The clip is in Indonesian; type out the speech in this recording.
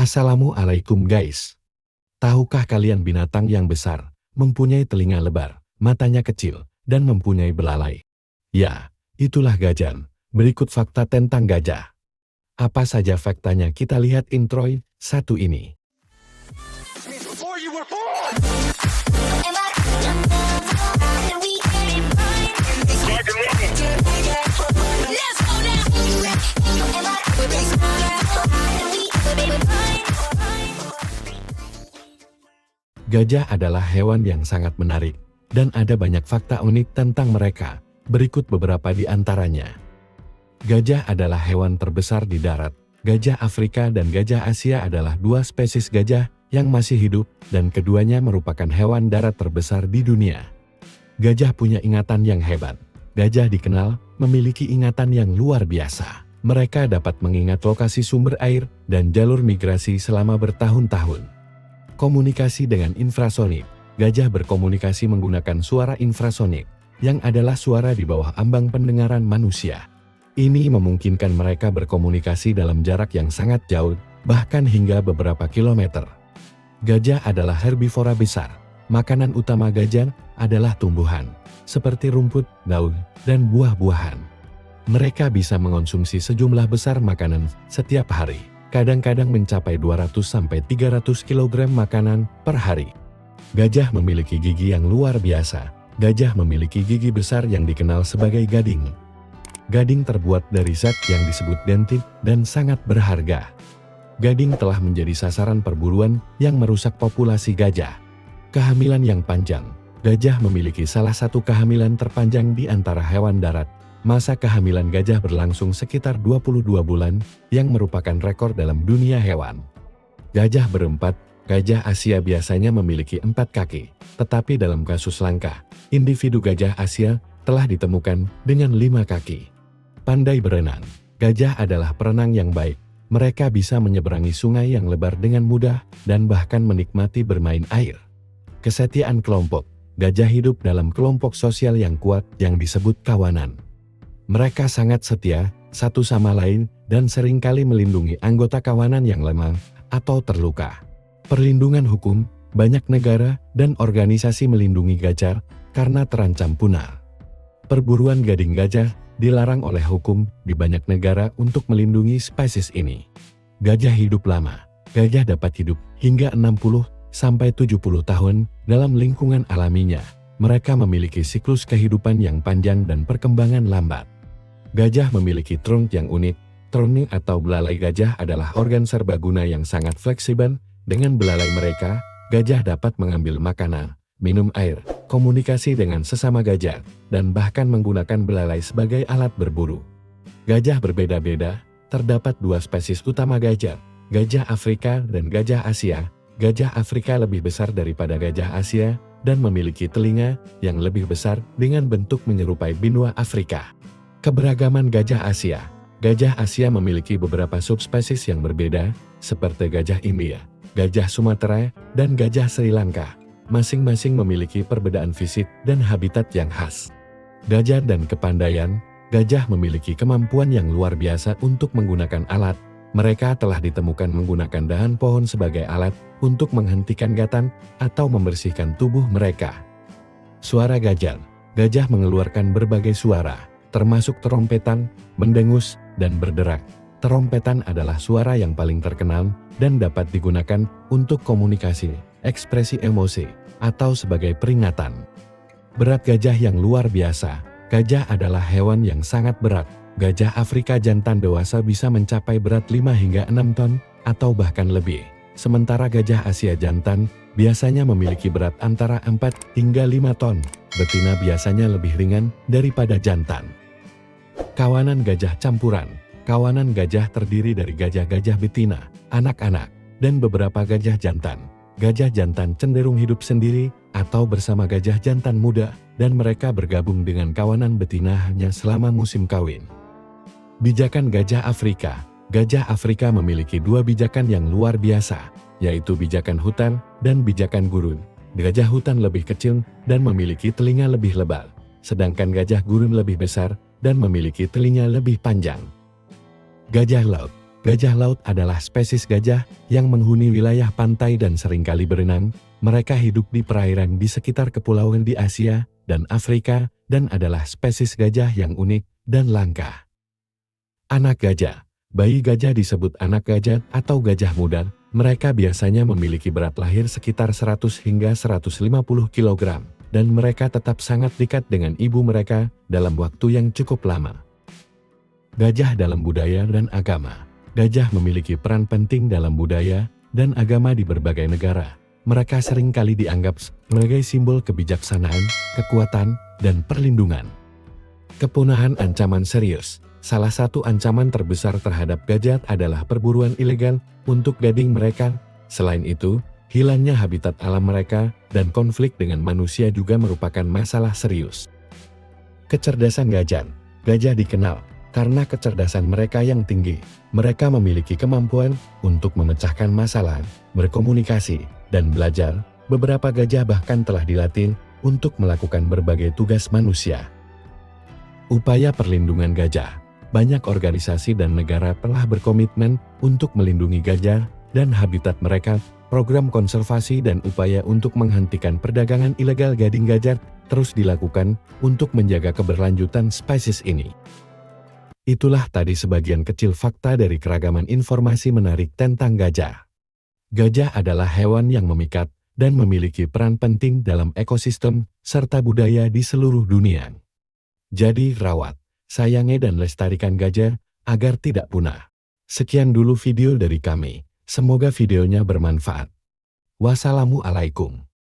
Assalamualaikum guys. Tahukah kalian binatang yang besar, mempunyai telinga lebar, matanya kecil, dan mempunyai belalai? Ya, itulah gajah. Berikut fakta tentang gajah. Apa saja faktanya, kita lihat intro satu ini. Gajah adalah hewan yang sangat menarik, dan ada banyak fakta unik tentang mereka. Berikut beberapa di antaranya. Gajah adalah hewan terbesar di darat. Gajah Afrika dan gajah Asia adalah dua spesies gajah yang masih hidup, dan keduanya merupakan hewan darat terbesar di dunia. Gajah punya ingatan yang hebat. Gajah dikenal memiliki ingatan yang luar biasa. Mereka dapat mengingat lokasi sumber air dan jalur migrasi selama bertahun-tahun. Komunikasi dengan infrasonik. Gajah berkomunikasi menggunakan suara infrasonik, yang adalah suara di bawah ambang pendengaran manusia. Ini memungkinkan mereka berkomunikasi dalam jarak yang sangat jauh, bahkan hingga beberapa kilometer. Gajah adalah herbivora besar. Makanan utama gajah adalah tumbuhan, seperti rumput, daun, dan buah-buahan. Mereka bisa mengonsumsi sejumlah besar makanan setiap hari. Kadang-kadang mencapai 200-300 kg makanan per hari. Gajah memiliki gigi yang luar biasa. Gajah memiliki gigi besar yang dikenal sebagai gading. Gading terbuat dari zat yang disebut dentin dan sangat berharga. Gading telah menjadi sasaran perburuan yang merusak populasi gajah. Kehamilan yang panjang. Gajah memiliki salah satu kehamilan terpanjang di antara hewan darat. Masa kehamilan gajah berlangsung sekitar 22 bulan, yang merupakan rekor dalam dunia hewan. Gajah berempat. Gajah Asia biasanya memiliki 4 kaki, tetapi dalam kasus langka, individu gajah Asia telah ditemukan dengan 5 kaki. Pandai berenang. Gajah adalah perenang yang baik. Mereka bisa menyeberangi sungai yang lebar dengan mudah, dan bahkan menikmati bermain air. Kesetiaan kelompok. Gajah hidup dalam kelompok sosial yang kuat yang disebut kawanan. Mereka sangat setia satu sama lain dan seringkali melindungi anggota kawanan yang lemah atau terluka. Perlindungan hukum. Banyak negara dan organisasi melindungi gajah karena terancam punah. Perburuan gading gajah dilarang oleh hukum di banyak negara untuk melindungi spesies ini. Gajah hidup lama. Gajah dapat hidup hingga 60-70 tahun dalam lingkungan alaminya. Mereka memiliki siklus kehidupan yang panjang dan perkembangan lambat. Gajah memiliki trunk yang unik. Trunk atau belalai gajah adalah organ serbaguna yang sangat fleksibel. Dengan belalai mereka, gajah dapat mengambil makanan, minum air, komunikasi dengan sesama gajah, dan bahkan menggunakan belalai sebagai alat berburu. Gajah berbeda-beda. Terdapat 2 spesies utama gajah, gajah Afrika dan gajah Asia. Gajah Afrika lebih besar daripada gajah Asia, dan memiliki telinga yang lebih besar dengan bentuk menyerupai benua Afrika. Keberagaman gajah Asia. Gajah Asia memiliki beberapa subspesies yang berbeda, seperti gajah India, gajah Sumatera, dan gajah Sri Lanka. Masing-masing memiliki perbedaan fisik dan habitat yang khas. Gajah dan kepandaian. Gajah memiliki kemampuan yang luar biasa untuk menggunakan alat. Mereka telah ditemukan menggunakan dahan pohon sebagai alat untuk menghentikan gatan atau membersihkan tubuh mereka. Suara gajah. Gajah mengeluarkan berbagai suara, termasuk trompetan, mendengus, dan berderak. Trompetan adalah suara yang paling terkenal dan dapat digunakan untuk komunikasi, ekspresi emosi, atau sebagai peringatan. Berat gajah yang luar biasa. Gajah adalah hewan yang sangat berat. Gajah Afrika jantan dewasa bisa mencapai berat 5 hingga 6 ton, atau bahkan lebih. Sementara gajah Asia jantan biasanya memiliki berat antara 4 hingga 5 ton. Betina biasanya lebih ringan daripada jantan. Kawanan gajah campuran. Kawanan gajah terdiri dari gajah-gajah betina, anak-anak, dan beberapa gajah jantan. Gajah jantan cenderung hidup sendiri atau bersama gajah jantan muda, dan mereka bergabung dengan kawanan betina hanya selama musim kawin. Bijakan gajah Afrika. Gajah Afrika memiliki 2 bijakan yang luar biasa, yaitu bijakan hutan dan bijakan gurun. Gajah hutan lebih kecil dan memiliki telinga lebih lebar, sedangkan gajah gurun lebih besar dan memiliki telinga lebih panjang. Gajah laut. Gajah laut adalah spesies gajah yang menghuni wilayah pantai dan seringkali berenang. Mereka hidup di perairan di sekitar kepulauan di Asia dan Afrika dan adalah spesies gajah yang unik dan langka. Anak gajah. Bayi gajah disebut anak gajah atau gajah muda. Mereka biasanya memiliki berat lahir sekitar 100 hingga 150 kg dan mereka tetap sangat dekat dengan ibu mereka dalam waktu yang cukup lama. Gajah dalam budaya dan agama. Gajah memiliki peran penting dalam budaya dan agama di berbagai negara. Mereka seringkali dianggap sebagai simbol kebijaksanaan, kekuatan, dan perlindungan. Kepunahan ancaman serius. Salah satu ancaman terbesar terhadap gajah adalah perburuan ilegal untuk gading mereka. Selain itu, hilangnya habitat alam mereka dan konflik dengan manusia juga merupakan masalah serius. Kecerdasan gajah. Gajah dikenal karena kecerdasan mereka yang tinggi. Mereka memiliki kemampuan untuk memecahkan masalah, berkomunikasi, dan belajar. Beberapa gajah bahkan telah dilatih untuk melakukan berbagai tugas manusia. Upaya perlindungan gajah. Banyak organisasi dan negara telah berkomitmen untuk melindungi gajah dan habitat mereka. Program konservasi dan upaya untuk menghentikan perdagangan ilegal gading gajah terus dilakukan untuk menjaga keberlanjutan spesies ini. Itulah tadi sebagian kecil fakta dari keragaman informasi menarik tentang gajah. Gajah adalah hewan yang memikat dan memiliki peran penting dalam ekosistem serta budaya di seluruh dunia. Jadi rawat, sayangi dan lestarikan gajah agar tidak punah. Sekian dulu video dari kami. Semoga videonya bermanfaat. Wassalamualaikum.